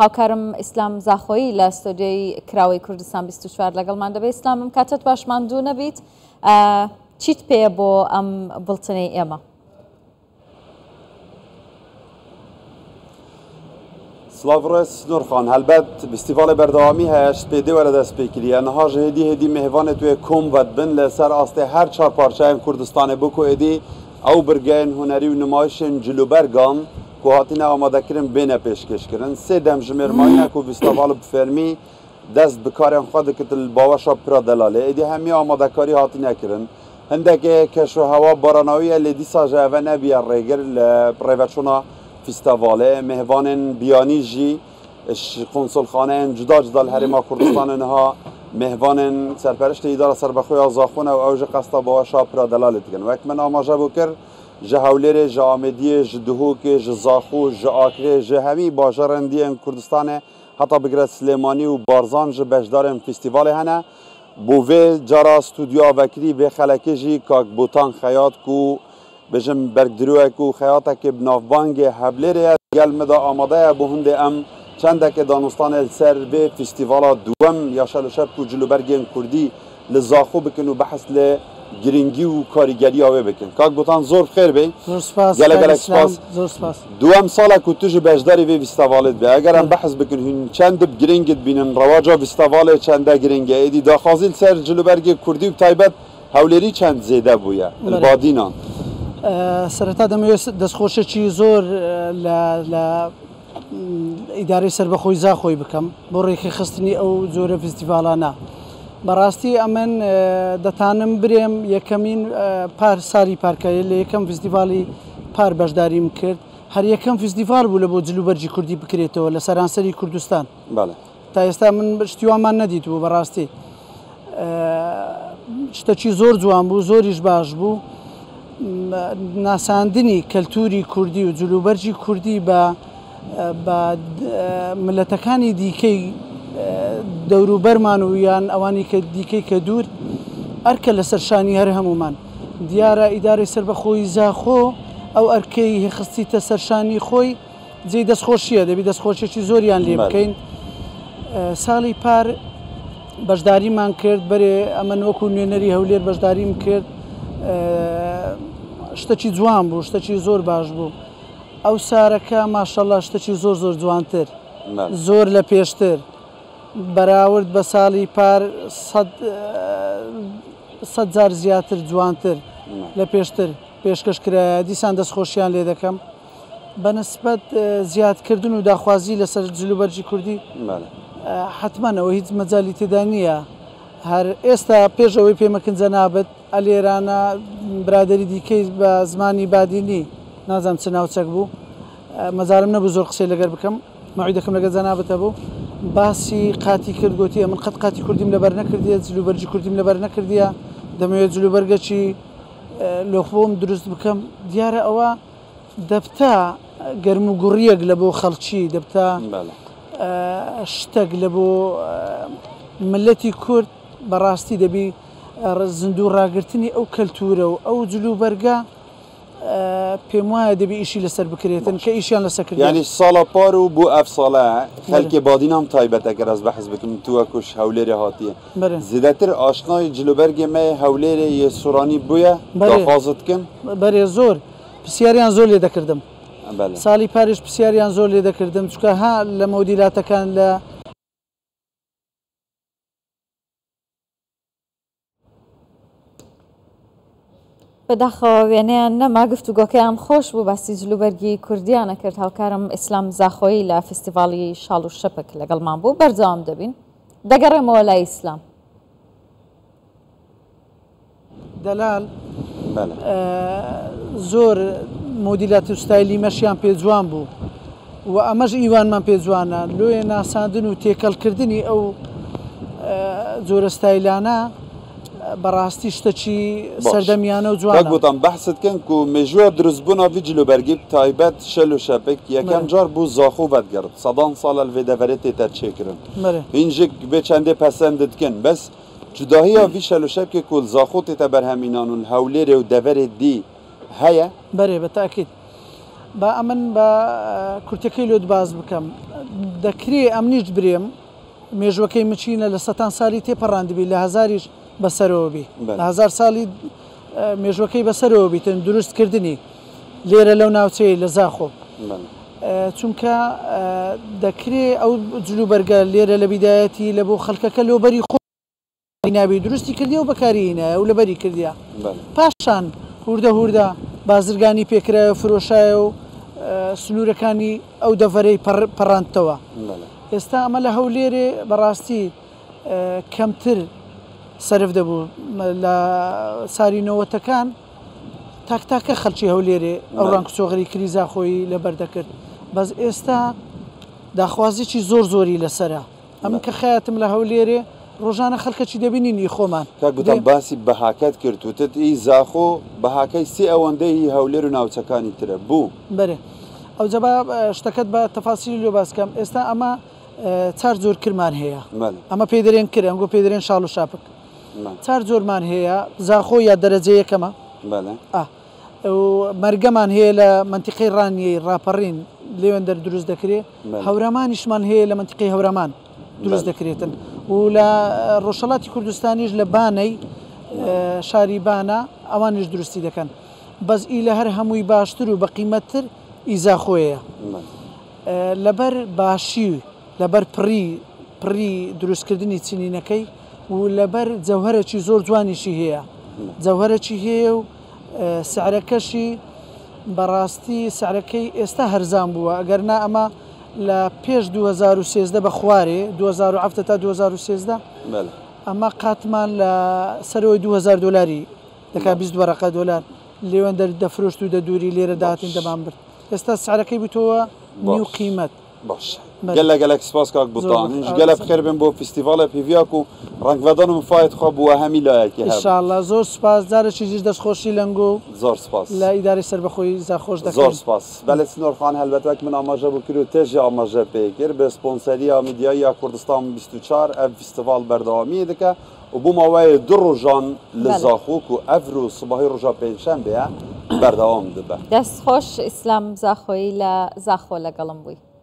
هاوکارم ئیسلام زاخۆیی لە ستۆدیۆی کراوەی کوردستان 24 لەگەڵمان دەبێت. ئیسلامم کاتت باشمان دوو نەبیت، چیت پێیە بۆ ئەم بڵتنەی ئێمە؟ سلاڤڕێز نورخان هەلبەت فستیڤالê berdewamî heye ji pêdê were dest pê kiriye niha ji hêdî mêvanê tu yê kom vedibin li ser astê her çar parçeyên Kurdistanê bû ku êdî ew birgehên hunerî û nimayişên cilûbergan ku hatine amadekirin bêne pêşkêşkirin. Sê dem ji mêrmayîne ku festîvala bi fermî dest bi karên xwe dikit li baweşa pira delalê êdî hemî amadekarî hatine kirin. Hindekê keşwehewa baranawî lê dîsa ji ev nebiye rêgir li rêveçûna festîvalê mêvanên biyanî jî konsolxaneyên cuda cuda li Herêma Kurdistanê niha mêvanên serpereştê îdara serbexweya Zaxûn ew ji qesta baweşa pira delalê dikin. Wek min amaje bû kir ji Hewlêrê, ji Amêdiyê, ji Duhokê, ji Zaxû, ji Akrê, ji hemî bajarên diyên Kurdistanê heta bigire Silêmanî û Barzan ji beşdarên festîvalê hene. Bû vê cara stûdyoya vekirî vê xelekê jî Kak Botan Xeyat ku bijim bergdirûyek û xeyatekê bi navbangê Hewlêrê ye gel me de amade ye bû hindê em çendekê danostanê li ser vê festîvala duwem ya şeloşeb ku cilûbergên Kurdî li Zaxû bikin û behs lê giringî û karîgeriya wê bikin. Kak Botan zor xêr bê. Zor spas. Gelek spas. Zor spas. Duwem sala ku tu ji beşdarî vê festîvalê dibî. Eger em behs bikin hûn çend dib giring dibînin rewaca festîvalê çend e giring e. Êdî daxwazî li ser cilûbergê Kurdî û taybet Hewlêrî çend zêde bûye li Badînan. سەرەتا دەمەوێت دەستخۆشێکی زۆر لە ئیدارەی سەربەخۆی زاخۆی بکەم بۆ ڕێکی خستنی ئەو زۆرە فستیڤالانە. بەڕاستی ئەمن دەتانم برێم یەکەمین ساری پارکەیە لە یەکەم فستیڤالی پار بەشداریم کرد. هەر یەکەم فستیڤال بوو لە بۆ جلوبەرجی کوردی بکرێتەوە لە سەرانسەری کوردستان. تا ئێستا من شتیوامان نەدیت بوو بەڕاستی. شتێکی زۆر جوان بوو، زۆریش باش بوو. ناساندنی کەلتوری کوردی و جلوبەرجی کوردی بە ملەتەکانی دیکەی دەوروبەرمان و یان ئەوانی کە دیکەی کە دوور ئەرکە لەسەر شانی هەر هەمومان. دیارە ئیدارەی سەربەخۆی زاخۆ ئەو ئەرکەی هێخستیتە سەرشانی خۆی جێی دەستخۆشیە، دەبی دەستخۆشێکی زۆریان لێ بکەین. ساڵی پار بەشداریمان کرد بەرێ ئەمە وەکو نوێنەری هەولێر بەشداریم کرد. شتێکی جوان بوو، شتێکی زۆر باش بوو. ئەو سارەکە ماشەڵڵا شتێکی زۆر زۆر جوانتر، زۆر لە پێشتر بەراورد بە ساڵی پار 100 جار زیاتر جوانتر لە پێشتر پێشکەشکرایە. دیسان دەستخۆشیان لێ دەکەم بە نسبەت زیادکردن و داخوازی لەسەر جلوبەرجی کوردی. حتممەەوە هیچ مەجای تێدا نییە. هەر ئێستا پێش ئەوەی پێمەکنجە نابێت ئەلێرانە برادری دیکەی بە زمانی بادینی نازانم چ ناوچەک بوو، مەزارم نەبوو زۆر قسەی لەگەر بکەم، مەوعی دەکەم لەگەر جەنابەتە بوو، باسی قاتی کرد گوتی من قەت قاتی کوردیم لەبەر نەکردیە، جلوبەرجی کوردیم لەبەر نەکردیە، دەمەوێت جلوبەرگەکی لۆخۆم دروست بکەم. دیارە ئەوە دەبتا گەرم و گوڕیەک لە بۆ خەڵکی، دەبتا شتێک لە بۆ ملەتی کورد بەڕاستی دەبی زیندوو ڕاگررتنی ئەو کەلتورە و ئەو جلوبەرگە پێم وایە دەبی ئیشی لەسەر بکرێتن کە ئیشیان لەسەر کرد. یعنی ساڵە پار و بۆ ئەف ساڵە خەلکی بادینام تایبەت ئەگەر ئەس بەحس بکەم تووە کوش هەولێرە هاتیە زیاتر ئاشنای جلوبەرگی مە هەولێرە یە سوورانی بووە داخوازت بکەن بەرێ زۆر پرسیاریان زۆر لێ دەکردم. ساڵی پارێش پرسیاریان زۆر لێ دەکردم چکە ها لە مۆدیلاتەکان لە بەداخەوە وێنەیان نەما گفتوگۆکەیان خۆش بوو باسی جلوبەرگی کوردیانە کرد. هاوکارم ئیسلام زاخۆیی لە فستیڤالی شاڵ و شەپک لەگەڵمان بوو. بەردەوام دەبین دەگەڕێمەوە لای ئیسلام. دەلال زۆر مۆدیلات و ستایلی مەشیان پێ جوان بوو و ئەمەش ئیوانمان پێ جوانە لۆیە ناساندن و تێکەڵکردنی ئەو زۆرە ستایلانە بەڕاستی شتێکی سەردەمیانە و جوانە. گوتم بەحست کەن و مێژووە دروستبوونا vî cilûbergî taybet şel û şepek yekem car bû Zaxû vedgirt. Sedan sal el vê deverê tê terçêkirin. Hîn jî vê çendê pesend dikin. Bes cudahiya vî şel û şepkê ku li Zaxû tê te berhemînan û Hewlêrê û deverê dî heye? Berê bi teekîd. با ئەمن بە کورتەکەی لۆت باز بکەم دەکرێ ئەم نیش برێم مێژوەکەی مچینە لە سەتان ساڵی تێپەڕاندبی لە هزاریش بەسەرەوە بی لە هزار ساڵی مێژوەکەی بەسەرەوە بیتن دروستکردنی لێرە لەو ناوچەی لە زاخۆ چونکە دەکرێ ئەو جلوبەرگە لێرە لە بیدایەتی لە بۆ خەڵکەکە لۆبەری خۆ نابی دروستی کردی و بەکارینە ئەو لەبەری کردیا پاشان هوردە هوردە بازرگانی پێکرایە فرۆشایە و سنوورەکانی ئەو دەڤەرەی پەڕاندتەوە ئێستا ئەمە لە هەولێرێ بەڕاستی کەمتر سەرف دەبوو لە سارینەوەتەکان تاکتاکە خەلکی هەولێرێ ئەو ڕانکچۆغری کریزا خۆی لەبەر دەکرد بەس ئێستا داخوازیی زۆر زۆری لەسرە ئەم کە خەیەتم لە هەولێرێ ڕۆژانە خەڵکەی دەبینینی خۆمان گوتم باسی بەهاکەت کردوتت ئی زاخۆ بەهاکەی سی ئەوەندەی هەولێر و ناوچەکانی ترە بوو بەرێ ئەو جەبا شتەکەت بە تەفاسیلی لۆ باسکەم ئێستا ئەمە چار زۆر کرمان هەیە ئەمە پێی دەرێن کرد ئەنگۆ پێی دەرێن شاڵ و شاپک چار زۆرمان هەیە زاخۆ یا دەرەجە یەکەمە مەرگەمان هەیە لە منتیقەی ڕانیەی ڕاپەڕین لێوێن دەردروست دەکرێت هەورەمانیشمان هەیە لە منتیقەی هەورەمان دروست دەکرێتن و لە ڕۆژهەڵاتی کوردستانیش لە بانەی شاری بانە ئەوانیش دروستی دەکەن بەس ئی لە هەر هەمووی باشتر و بە قیمەتتر ئیزاخۆیە لەبەر باشی لەبەر پڕی دروستکردنی چینینەکەی و لەبەر جەوهرەی زۆر جوانیشی هەیە جەوهرەی هەیە و سعرەکەشی بەڕاستی سعرەکەی ئێستا هەرزان بووە ئەگەرنا ئەمە لە پێش 2013 بە خوارێ 2007 تا 2013 ئەمە قاتمان لە سەرەوەی 2000 دلاری دەکا 22 ڕقە دلار لێوێن دەفرۆشت و دەدووری لێرە داهاتین دەمان برد ئێستا سعرەکەی بتەوە نیو قیمەت باش gelek spas kak butan hiç gelek xêr bin bo festîvala pêviyak û rengvedan û mifayet xwe bû hemî layekî hebe inşallah zor spas carekî jî destxoşî lengo zor spas la îdarê serbexwî zaxoş dekin zor spas belê Sinorxan helbet wek min amaje bû kir û tê jî amaje pê kir bi sponseriya Medyaya Kurdistan 24 ev festîval berdewamiyê dike û bû mawayê du rojan li Zaxok û ev rû sibahî roja pênşembe ye berdewam dibe destxoş İslam Zaxoyî li Zaxo legelim bûyî